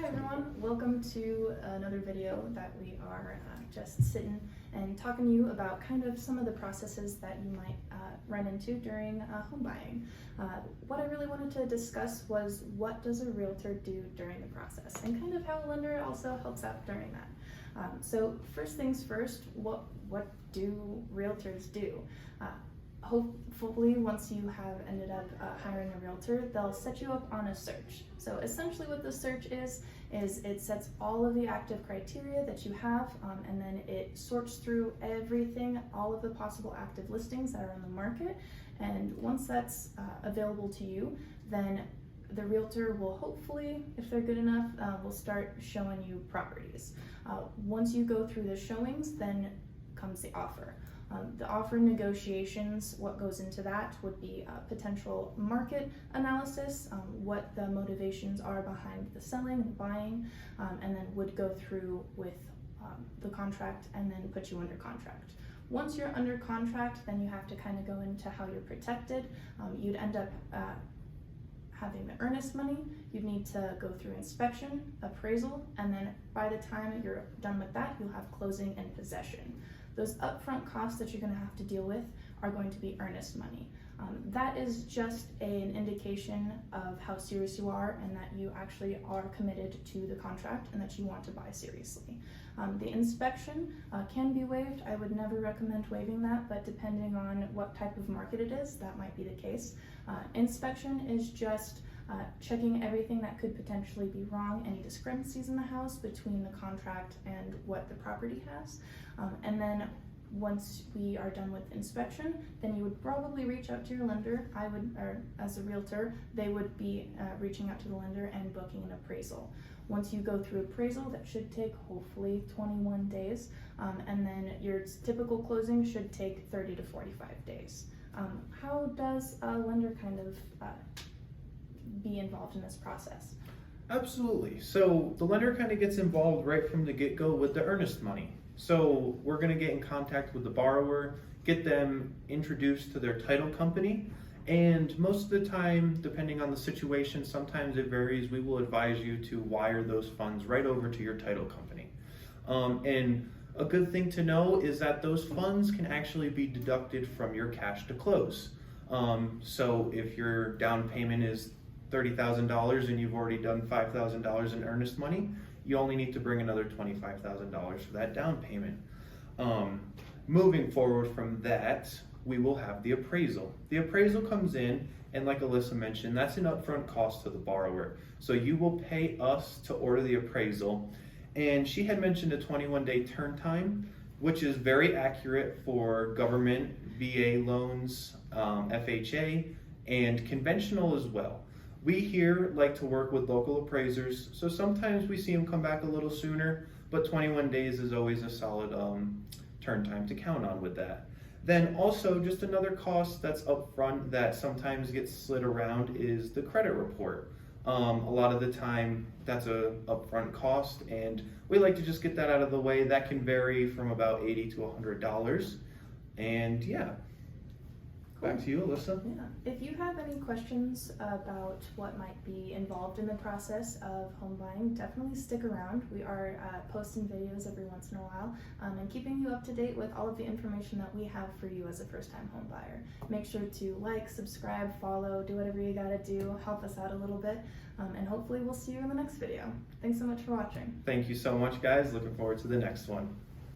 Hi everyone, welcome to another video that we are just sitting and talking to you about kind of some of the processes that you might run into during home buying. What I really wanted to discuss was what does a realtor do during the process and kind of how a lender also helps out during that. So first things first, what do realtors do? Hopefully once you have ended up hiring a realtor, they'll set you up on a search. So essentially what the search is it sets all of the active criteria that you have, and then it sorts through everything, all of the possible active listings that are on the market. And once that's available to you, then the realtor will hopefully, if they're good enough, will start showing you properties. Once you go through the showings, then comes the offer. The offer negotiations, what goes into that would be potential market analysis, what the motivations are behind the selling and buying, and then would go through with the contract and then put you under contract. Once you're under contract, then you have to kind of go into how you're protected. You'd end up having the earnest money, you'd need to go through inspection, appraisal, and then by the time you're done with that, you'll have closing and possession. Those upfront costs that you're going to have to deal with are going to be earnest money. That is just an indication of how serious you are and that you actually are committed to the contract and that you want to buy seriously. The inspection can be waived. I would never recommend waiving that, but depending on what type of market it is, that might be the case. Inspection is just checking everything that could potentially be wrong, any discrepancies in the house between the contract and what the property has. And then once we are done with inspection, then you would probably reach out to your lender. Or as a realtor, they would be reaching out to the lender and booking an appraisal. Once you go through appraisal, that should take hopefully 21 days, and then your typical closing should take 30 to 45 days. How does a lender kind of be involved in this process? Absolutely. So the lender kind of gets involved right from the get-go with the earnest money. So we're going to get in contact with the borrower, get them introduced to their title company, and most of the time, depending on the situation, sometimes it varies, we will advise you to wire those funds right over to your title company. And a good thing to know is that those funds can actually be deducted from your cash to close. So if your down payment is $30,000 and you've already done $5,000 in earnest money, you only need to bring another $25,000 for that down payment. Moving forward from that, we will have the appraisal. The appraisal comes in, and like Alyssa mentioned, that's an upfront cost to the borrower. So you will pay us to order the appraisal. And she had mentioned a 21-day turn time, which is very accurate for government, VA loans, FHA, and conventional as well. We here like to work with local appraisers, so sometimes we see them come back a little sooner, but 21 days is always a solid turn time to count on with that. Then also just another cost that's upfront that sometimes gets slid around is the credit report. A lot of the time that's a upfront cost, and we like to just get that out of the way. That can vary from about $80 to $100. And yeah. Back to you, Alyssa. Yeah. If you have any questions about what might be involved in the process of home buying, definitely stick around. We are posting videos every once in a while and keeping you up to date with all of the information that we have for you as a first-time home buyer. Make sure to like, subscribe, follow, do whatever you gotta do, help us out a little bit, and hopefully we'll see you in the next video. Thanks so much for watching. Thank you so much, guys. Looking forward to the next one.